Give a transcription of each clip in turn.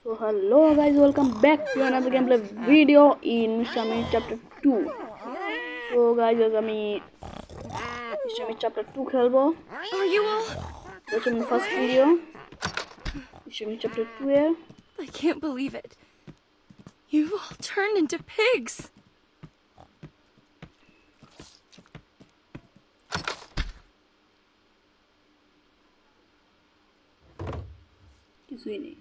So hello guys, welcome back to another gameplay video in Mishami chapter 2. So guys, as আমি Mishami chapter 2 খেলবো। Are you all? That's my first video. Mishami chapter 2 এর। I can't believe it. You've all turned into pigs. কিছুই নেই।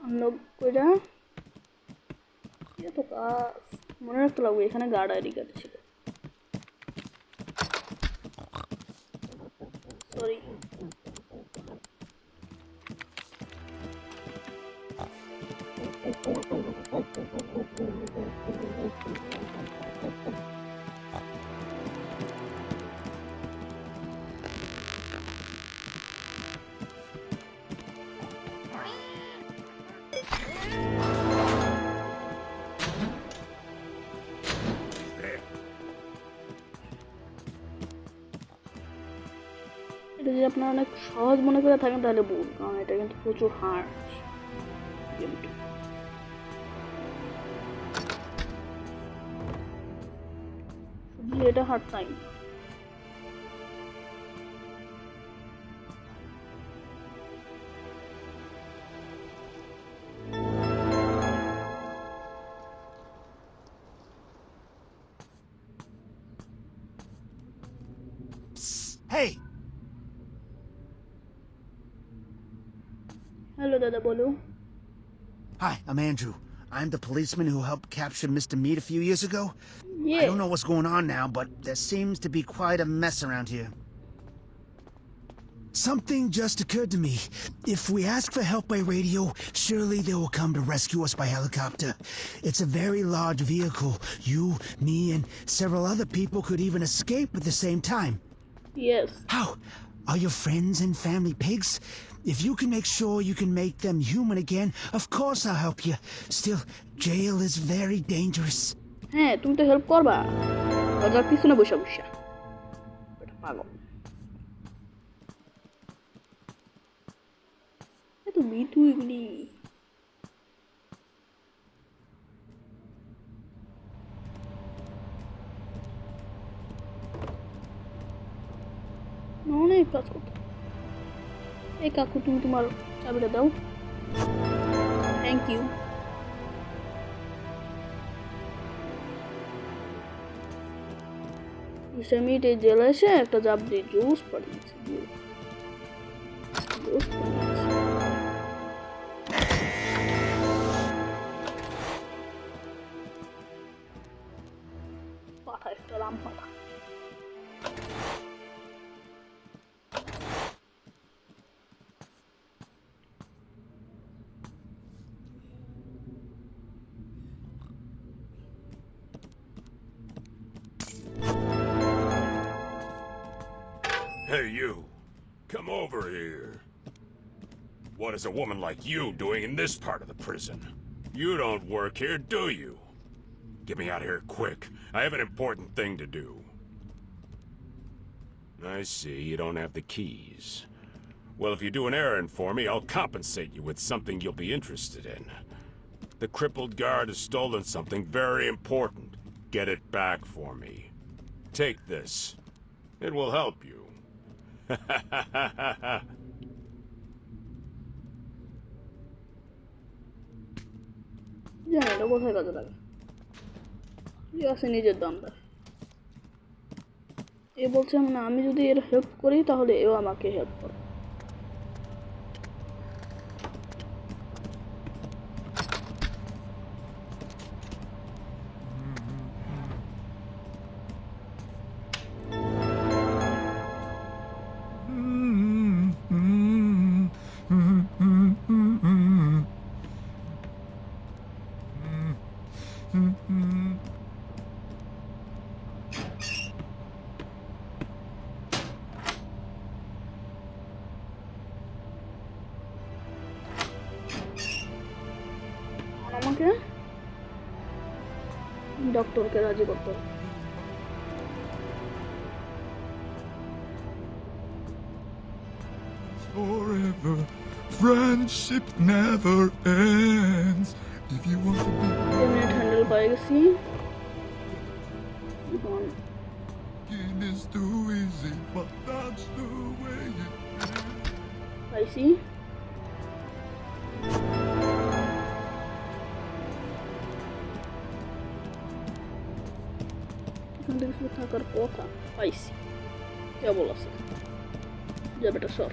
Unlock কইরা এটা তো কাজ মনে রাখতে লাগবে এখানে গার্ড আইডি কার্ড ছিল সরি এটা যদি আপনারা অনেক সহজ মনে করে থাকেন তাহলে ভুল, কারণ এটা কিন্তু প্রচুর হার্ড গেমটা। শুধু এটা হার্ড তাই না। Hey! হ্যালো দাদা বলো। Hi, I'm Andrew. I'm the policeman who helped capture Mr. Mead a few years ago. I don't know what's going on now, but there seems to be quite a mess around here. Something just occurred to me. If we ask for help by radio, surely they will come to rescue us by helicopter. It's a very large vehicle. You, me, and several other people could even escape at the same time. Yes. How? Are your friends and family pigs? If you can make sure you can make them human again, of course I'll help you. Still, jail is very dangerous. হ্যাঁ তুমি তো help করবা, দরজার পিছনে বসে বসে এটা পাগল। এত মিতু এগুলি অনেক কাজ করতে। এই কাকু তুমি তোমার চাবিটা দাও। Thank you. মিট এই জেলে এসে একটা জাব দিয়ে জুস পাঠিয়েছে। জুস পাঠিয়েছে। পাঠা একটা রাম পাঠা। Hey, you. Come over here. What is a woman like you doing in this part of the prison? You don't work here, do you? Get me out of here quick. I have an important thing to do. I see, you don't have the keys. Well, if you do an errand for me, I'll compensate you with something you'll be interested in. The crippled guard has stolen something very important. Get it back for me. Take this. It will help you. জানি এটা কোথায় কাজে লাগে। ঠিক আছে, নিজের দাম দেয়। এ বলছে না আমি যদি এর হেল্প করি তাহলে এও আমাকে হেল্প করে। ডক্টরকে রাজি করতে হবে। Forever, friendship never ends. If you want to be minute handle পেয়ে গেছি। এখন in is too easy, but that's the way it is. পাইছি। এখান থেকে শুধু থাকার কথা পাইছি, কেবল আছে যাবে এটা সর।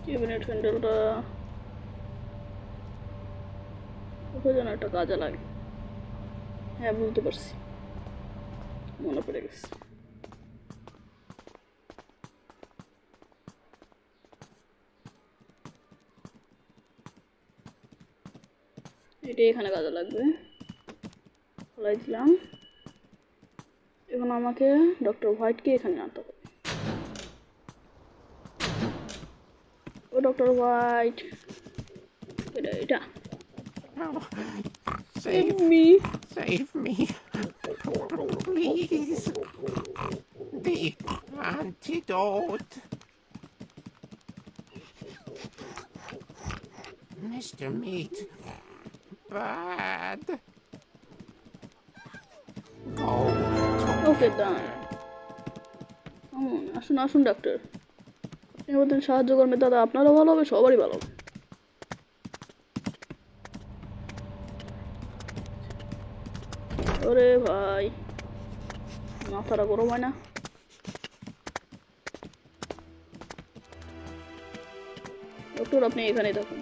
ক্যাবিনেট হ্যান্ডেলটা কোথায় যেন একটা কাজে লাগে। হ্যাঁ বুঝতে পারছি, মনে পড়ে গেছে। এটা এখানে কাজে লাগবে, খোলাই দিলাম। এখন আমাকে ডক্টর হোয়াইটকে এখানে আনতে হবে। ও ডক্টর হোয়াইট, এটা Save me. Save me. Please. The antidote. Mr. Meat. Bad. Go to ওকে ডান। আসুন আসুন ডাক্তার, আপনি আমাদের সাহায্য করবেন, দাদা আপনারও ভালো হবে, সবারই ভালো হবে। ওরে ভাই, মাথাটা গরম হয় না? ডক্টর আপনি এখানেই থাকুন,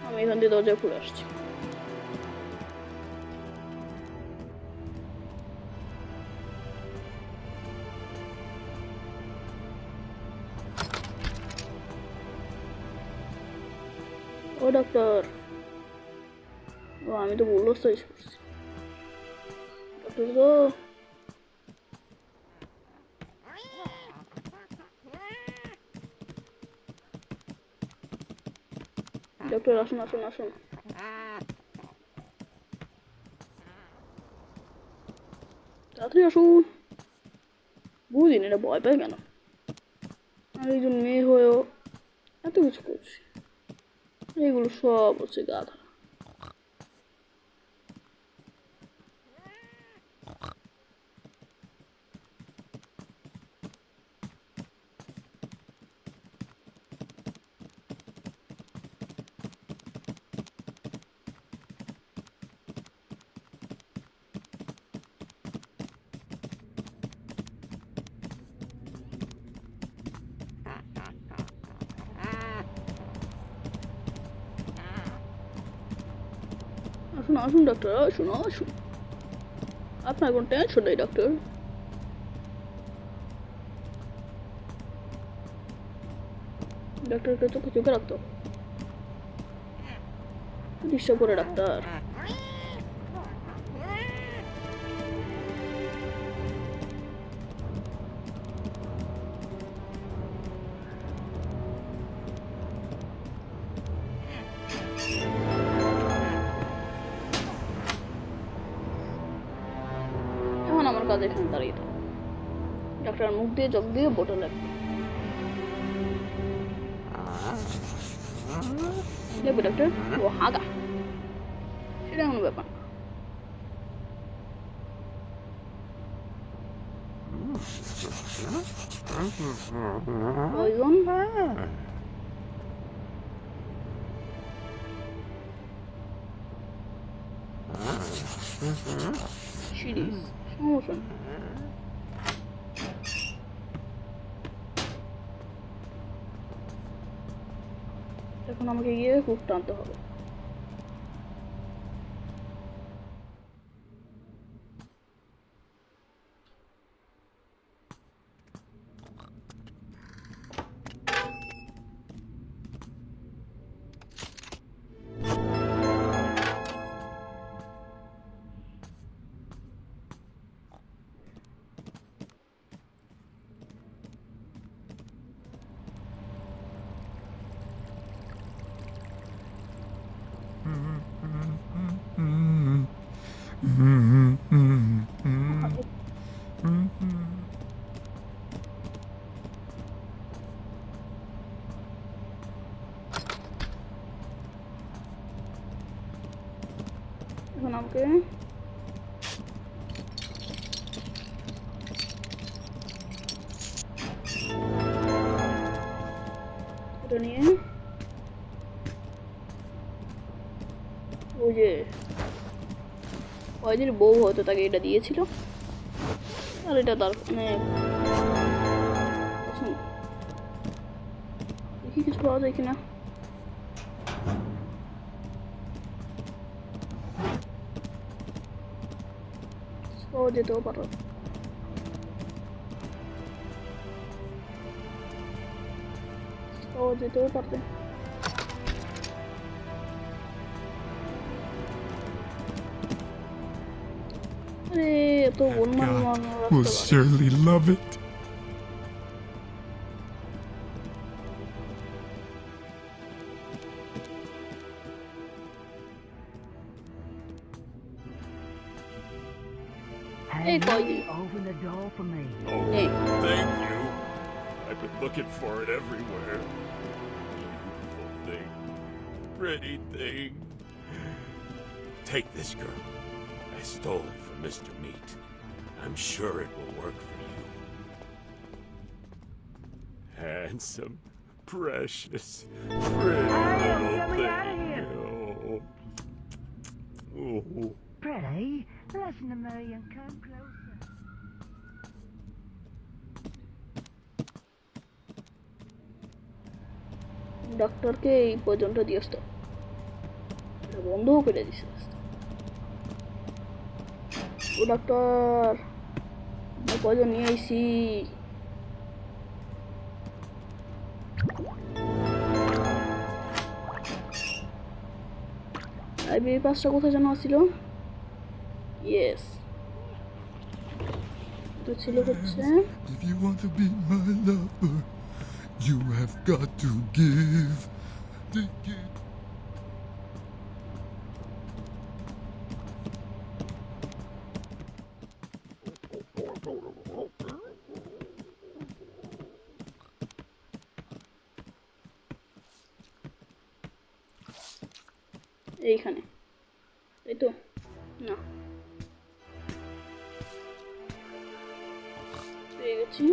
আমি এখান দিয়ে দরজা খুলে আসছি। ও ডক্টর, ও আমি তো ভুল রাস্তায় এসে পড়ছি। ডক্টর গো, ডক্টর আসুন আসুন আসুন। তাড়াতাড়ি আসুন। বুঝিনি এটা ভয় পায় কেন, আমি একজন মেয়ে হয়েও এত কিছু করছি। এগুলো সব হচ্ছে গাধা। আসুন আসুন ডক্টর, আসুন আসুন, আপনার কোনো টেনশন নেই ডক্টর। ডক্টরকে চোখে চোখে রাখতো, ডিস্টার্ব করে ডাক্তার। এখন আমার কাজ এখানে দাঁড়িয়ে থাকে, ডাক্তার মুখ দিয়ে জগ দিয়ে বোতল লাগবে। দেখবে ডাক্তার, ও হাগা, সেটা কোনো ব্যাপার না। পয়জন সিরিজ সমস্যা নেই। এখন আমাকে গিয়ে হুকটা আনতে হবে। এখন আমাকে এটা নিয়ে ওই যে কয়দিন বউ হয়তো তাকে এটা দিয়েছিল, আর এটা তার অনেক পছন্দ। দেখি কিছু পাওয়া যায় কিনা। পাওয়া যেতেও পারো। পাওয়া যেতেও পারবে। আরে এত বন্যা Will surely love it. Hey, Goldie. Open the door for me. Oh, Hey. thank you. I've been looking for it everywhere. Beautiful thing. Pretty thing. Take this, girl. I stole it from Mr. Meat. I'm sure it will work for you. Handsome, precious, pretty little get me out of thing. here. Oh. Pretty, listen to me and come closer. ডাক্তারকে এই পয়জনটা দিয়ে আসতো, এটা বন্ধও করে দিছে রাস্তা। ও doctor, আমি পয়জন নিয়ে আইছি। লাইব্রেরি পাসটা কোথায় যেন ছিল? ইয়েস, এটা ছিল হচ্ছে If you want to be my lover, you have got to give. Take it. এইখানে, তাই তো? না, পেয়ে গেছি।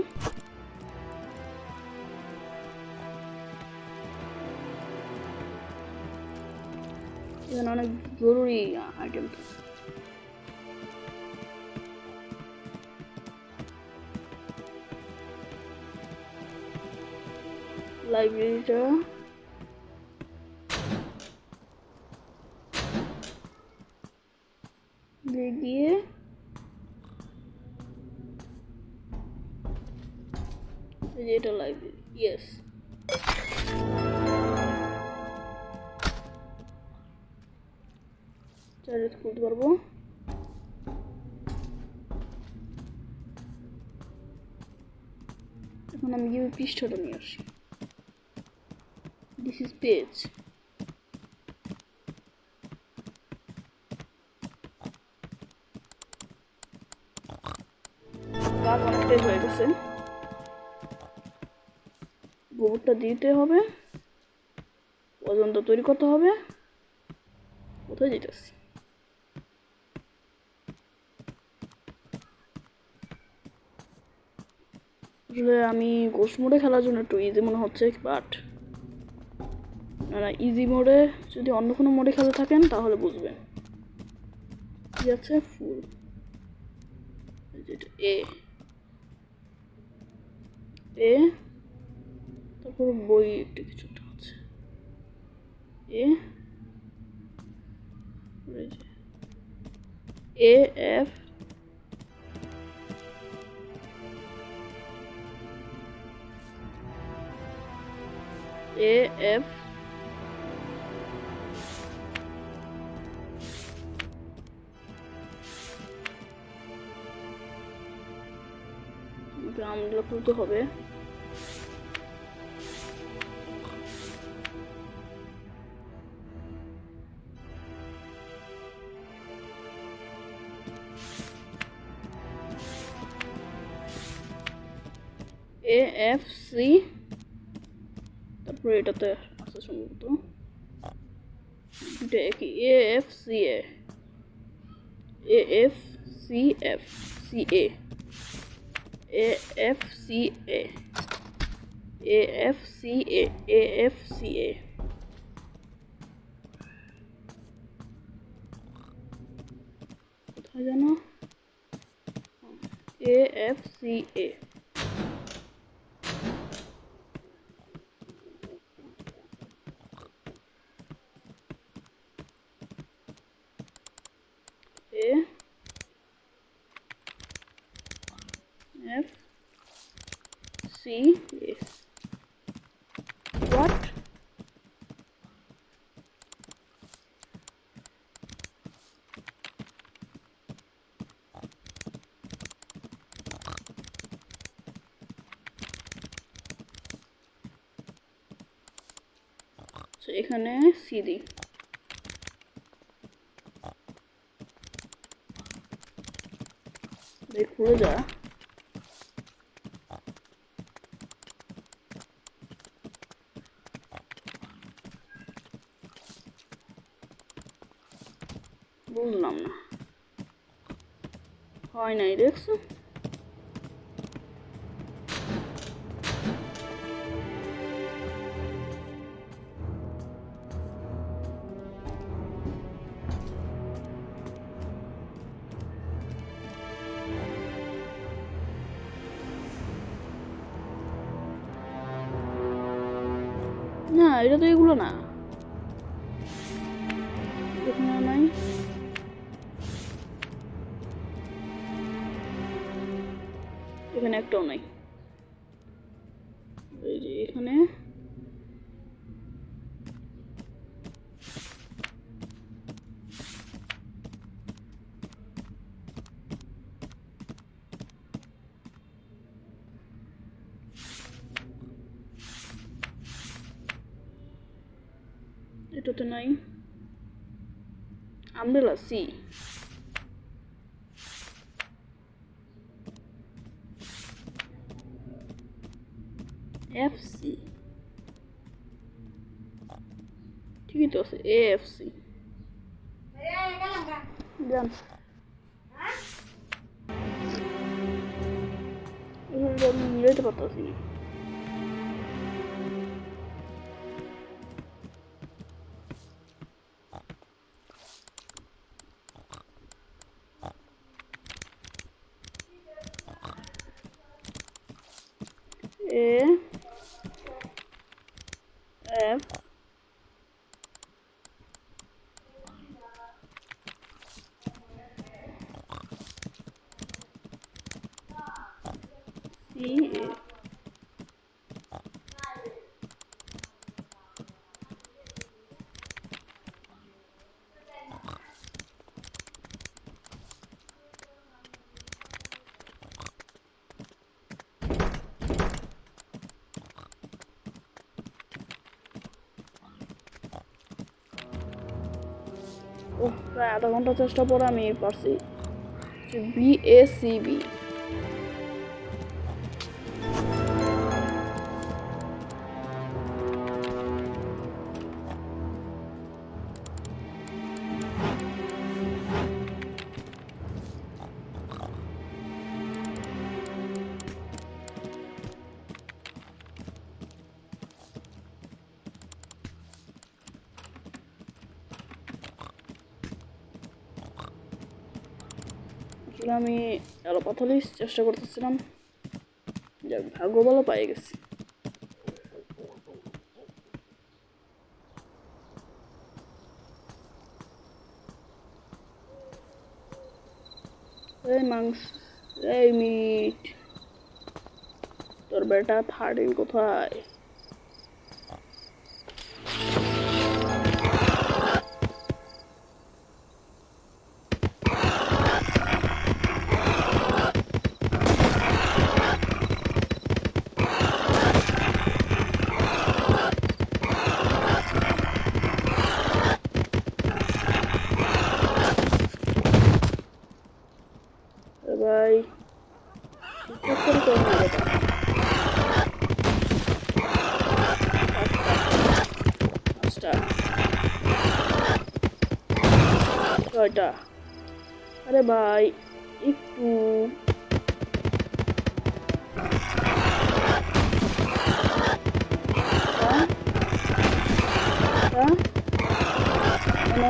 এখানে অনেক জরুরি আইটেম থাকে। লাইব্রেরিটা গিয়ে এটা লাইব্রেরি, ইয়েস। চাইলে খুলতে পারবো। এখন আমি গিয়ে পৃষ্ঠাটা নিয়ে আসি। This is page. কাজ অনেকটাই হয়ে গেছে। গোবরটা দিতে হবে, পর্যন্ত তৈরি করতে হবে। কোথায় যেতেছি? আসলে আমি গোস্ট মোডে খেলার জন্য একটু ইজি মনে হচ্ছে, বাট না, ইজি মোডে যদি অন্য কোনো মোডে খেলে থাকেন তাহলে বুঝবেন। ঠিক আছে, ফুল যেটা এ এ, তারপর বই একটু কিছুটা আছে এ, এ এফ এ এফ গ্রামগুলো তুলতে হবে। AFC তারপরে এটাতে আছে সম্ভবত এটা কি AFCA AFCF CA AFCA AFCA AFCA কোথায় জানো AFCA AFCA what তো এখানে সিডি খুলে যা বুঝলাম না হয় নাই দেখছো না এটা তো এগুলো না এখানে নাই এখানে একটাও নাই এই যে এখানে এটাতে নাই আমব্রেলা সি এফসি ঠিকই তো আছে এএফসি জান আমি মিলাইতে পারতাছি না F C A প্রায় আধা ঘন্টা চেষ্টা পরে আমি পারছি যে BACB আমি আরো পাথালি চেষ্টা করতেছিলাম যাক ভাগ্য ভালো পাই গেছি এই মাংস এই মিট তোর বেটা 13 কোথায় ভাই ঠিকঠাক করে চল না বেটা কয়টা? আরে ভাই একটু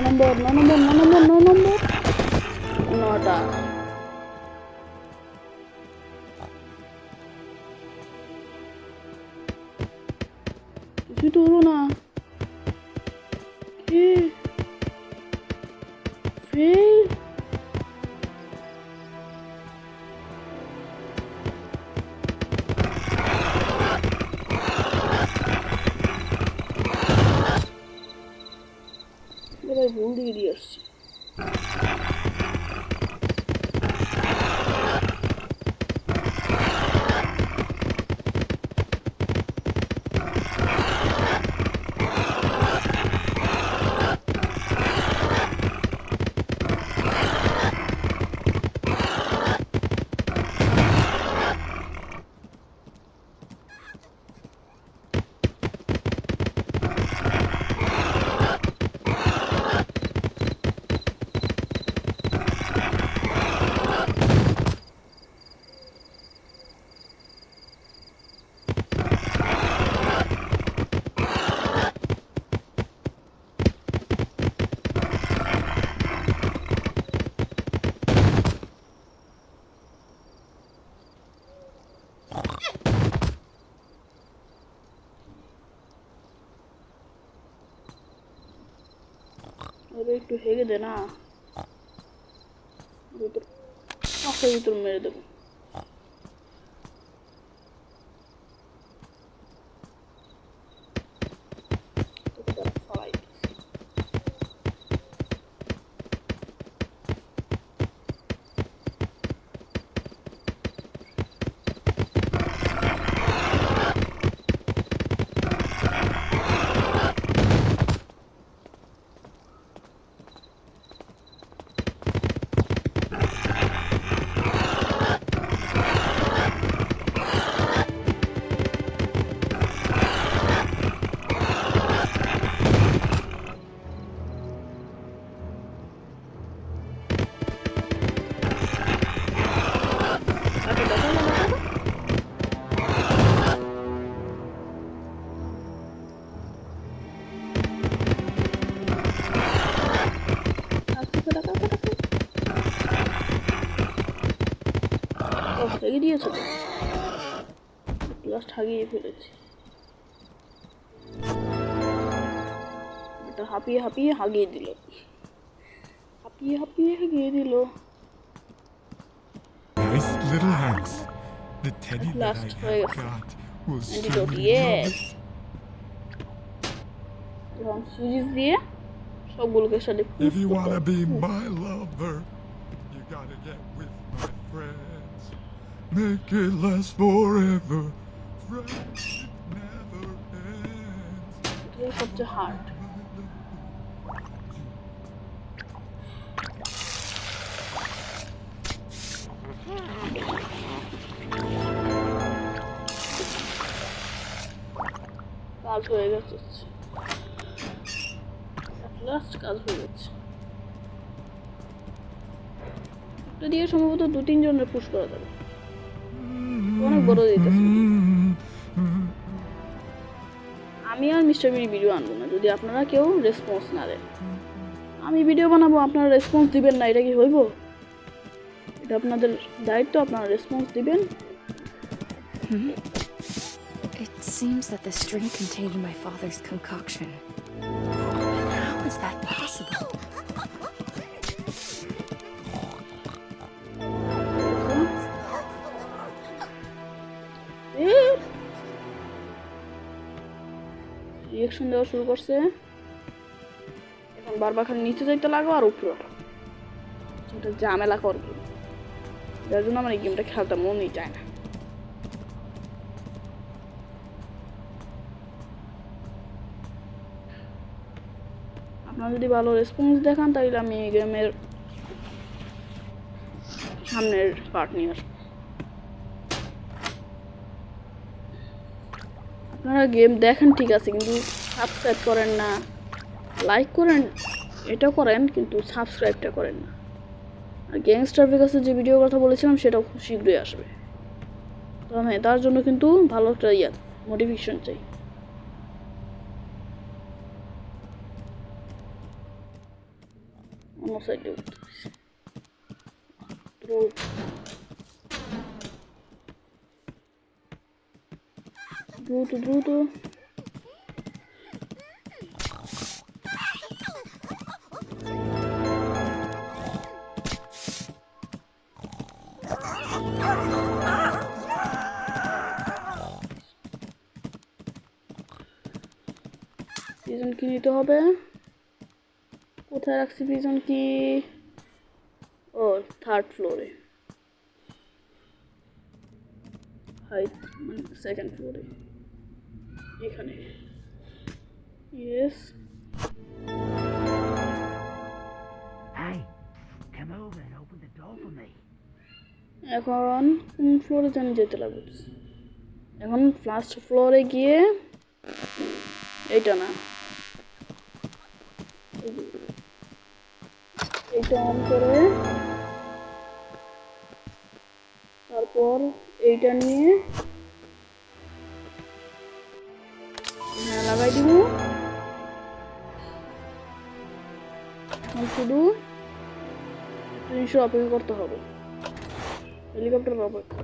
নম্বর 9টা। কিছুই তো হলো না। কি ফেল? ভাই ভুল দিকে দিয়ে আসছি। আরে একটু হেগে দে না, মাথার ভিতর মেরে দেবো। রেগে দিয়েছে তো, লাস্ট হাগিয়ে ফেলেছি। এটা হাঁপিয়ে হাঁপিয়ে হাগিয়ে দিল, হাগিয়ে দিল। Nice little Hanks. The teddy that Last I wave. got was Antidote, truly yes. lovely. এখন সিরিজ দিয়ে সবগুলোকে সাথে If you wanna be my lover, you gotta get with my friends. Make it last forever. Friendship never ends. এটাই সবচেয়ে hard. কাজ হয়ে গেছে, last কাজ হয়ে গেছে। এটা দিয়ে সম্ভবত 2-3 জনের পুশ করা যাবে, অনেক বড় দিতেছে। আমি আর মিস্টার বিডি ভিডিও আনবো না যদি আপনারা কেউ রেসপন্স না দেন। আমি ভিডিও বানাবো, আপনারা রেসপন্স দিবেন না, এটা কি হইব? এটা আপনাদের দায়িত্ব, আপনারা রেসপন্স দিবেন। It seems that the string contained my father's concoction. How is that possible? Reaction দেওয়া শুরু করছে। এখন বারবার খালি নিচে যাইতে লাগো আর উপরে এটা ঝামেলা করবে, যার জন্য আমার এই গেমটা খেলতে মনই চায় না। আপনারা যদি ভালো রেসপন্স দেখান তাহলে আমি এই গেমের সামনের পার্ট নিয়ে আসবো। আপনারা গেম দেখেন ঠিক আছে, কিন্তু সাবস্ক্রাইব করেন না, লাইক করেন এটা করেন কিন্তু সাবস্ক্রাইবটা করেন না। আর গ্যাংস্টার ভেগাসের যে ভিডিওর কথা বলেছিলাম সেটাও খুব শীঘ্রই আসবে। তো হ্যাঁ, তার জন্য কিন্তু ভালো একটা মোটিভেশন চাই। অন্য সাইডে উঠতে হয়েছে। দ্রুত দ্রুত পিজন কি নিতে হবে? কোথায় রাখছি পিজন কি? ও, 3rd ফ্লোরে, মানে 2nd ফ্লোরে, এখানে। Yes. Hey, come over and open the door for me. এখন কোন ফ্লোরে জানি যেতে লাগবে? এখন ফার্স্ট ফ্লোরে গিয়ে এইটা না, এইটা অন করে তারপর এইটা নিয়ে লাগাই দিব। এখন শুধু জিনিস অপেক্ষা করতে হবে, হেলিকপ্টার অপেক্ষা।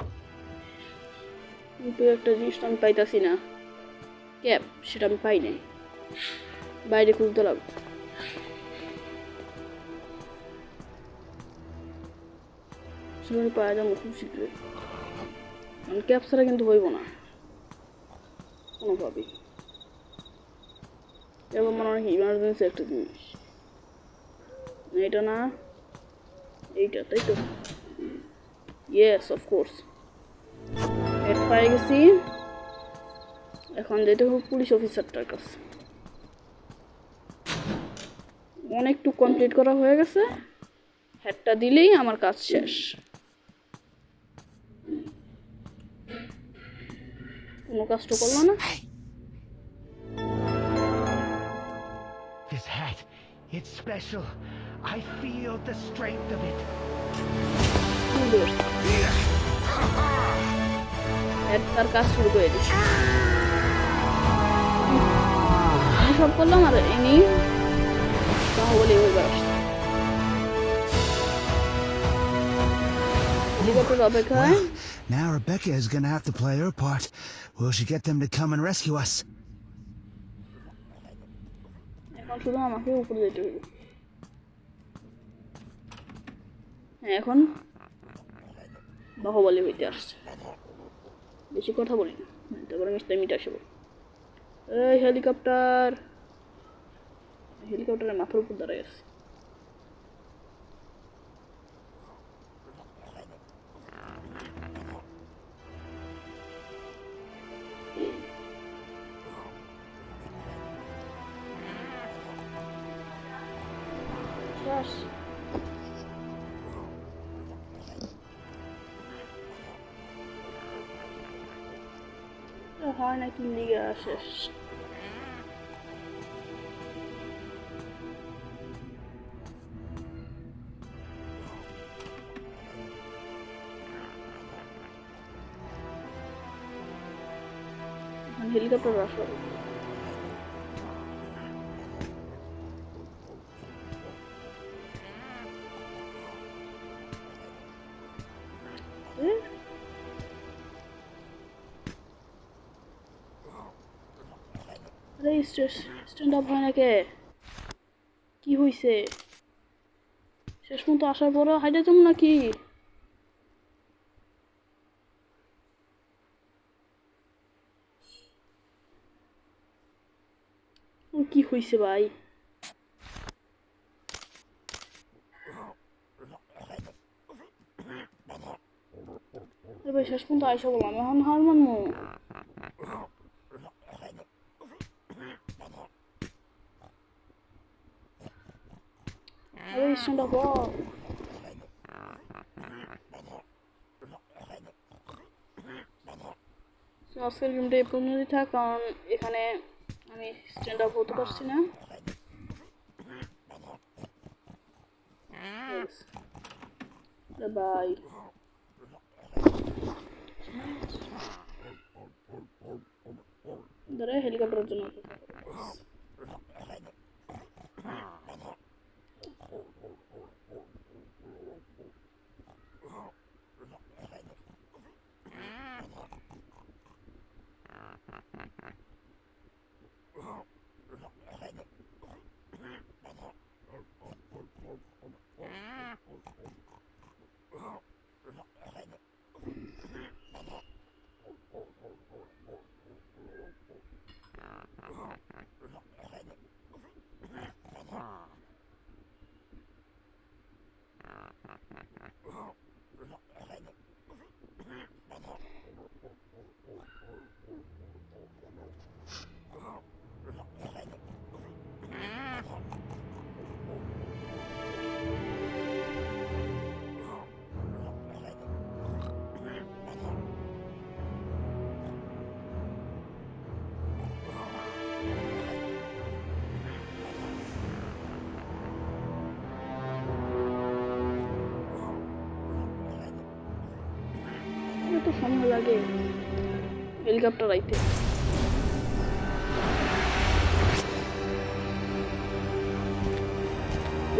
কিন্তু একটা জিনিস আমি পাইতাছি না, ক্যাপ, সেটা আমি পাই নাই, বাইরে খুঁজতে লাগবে। সেখানে পাওয়া যাবো খুব শীঘ্রই, কারণ ক্যাপ ছাড়া কিন্তু হইব না কোনোভাবেই। এরকম মনে হয় ইমার্জেন্সি একটা জিনিস, এটা না এইটা, তাই তো? ইয়েস, অফকোর্স, হেড পাই গেছি। এখন যেতে হবে পুলিশ অফিসারটার কাছে। অনেকটু কমপ্লিট করা হয়ে গেছে, হেডটা দিলেই আমার কাজ শেষ। কোনো কাজটা করলো না। This hat, it's special. I feel the strength of it. Head তার কাজ শুরু করে দিচ্ছে। আমি সব করলাম আর ইনি বাহুবলী ওইবার আসছে। হেলিকপ্টার অপেক্ষায়। Now Rebecca is gonna have to play her part. Will she get them to come and rescue us? এখন শুধু আমাকে উপরে যেতে হবে। হ্যাঁ, এখন বাহুবলী হইতে আসছে। বেশি কথা বলি না, তারপরে মিস্টার মিট আসবো। এই হেলিকপ্টার, হেলিকপ্টারের মাথার উপর দাঁড়ায় আছে। হয় নাকি লিগে শেষ। হেলিকপ্টার আসবে। আরে স্ট্যান্ড আপ হয় নাকি? কি হইছে? শেষ পর্যন্ত আসার পরে হাইডে যাবো নাকি? কি হইছে ভাই? ভাই শেষ পর্যন্ত আইসা বললাম, এখন হার মানবো? আরে স্ট্যান্ড আপ হ। আজকের গেমটা এই পর্যন্তই থাক, কারণ এখানে আমি স্ট্যান্ড আপ হতে পারছি না। ভাই দাঁড়া হেলিকপ্টারের জন্য অপেক্ষা করো। এত সময় লাগে হেলিকপ্টার আইতে।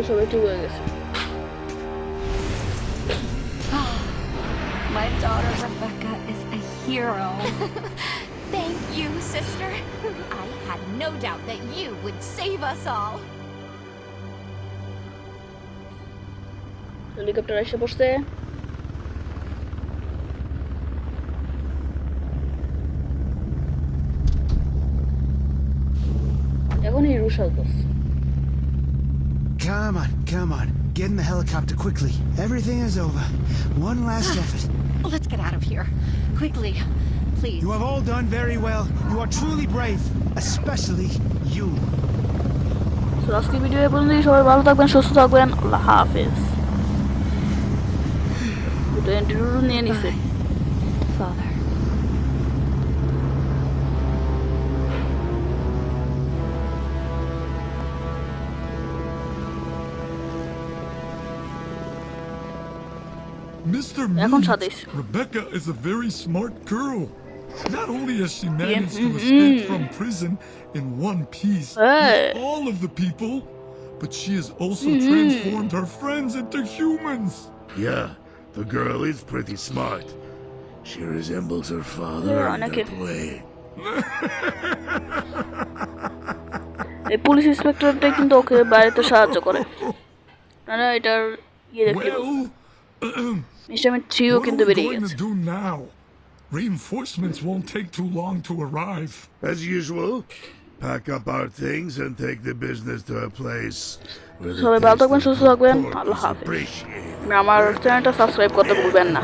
সবাই ঠিক হয়ে গেছে। My daughter Rebecca is a hero. Thank you, sister. I had no doubt that you would save us all. Helicopter এসে পড়ছে। এখন hero সাজস। Come on. Get in the helicopter quickly. Everything is over. One last effort. Let's get out of here. Quickly, please. You have all done very well. You are truly brave. Especially you. So আজকের video এ পর্যন্তই। সবাই ভালো থাকবেন, সুস্থ থাকবেন। আল্লাহ হাফেজ। দুটো interview নিয়ে নিছে। Father. Mr. এখন Mead, সাথে Rebecca is a very smart girl. Not only has she managed to escape from prison in one piece Hey. with all of the people, but she has also transformed her friends into humans. Yeah, the girl is pretty smart. She resembles her father Yeah, in okay. that way. এই police ইন্সপেক্টরটা কিন্তু ওকে বাড়িতে সাহায্য করে। না এটার ইয়ে দেখতে Well, mister meet 3ও what are কিন্তু we বেরিয়ে going গেছে। to do now? Reinforcements won't take too long to arrive. As usual, pack up our things and take the business to a place where the সবাই ভালো taste থাকবেন, of সুস্থ good থাকবেন। pork Allah is হাফেজ। appreciated. আমার চ্যানেলটা subscribe করতে ভুলবেন না।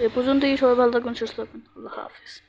এ পর্যন্তই। সবাই ভালো থাকবেন, সুস্থ থাকবেন। আল্লাহ হাফেজ।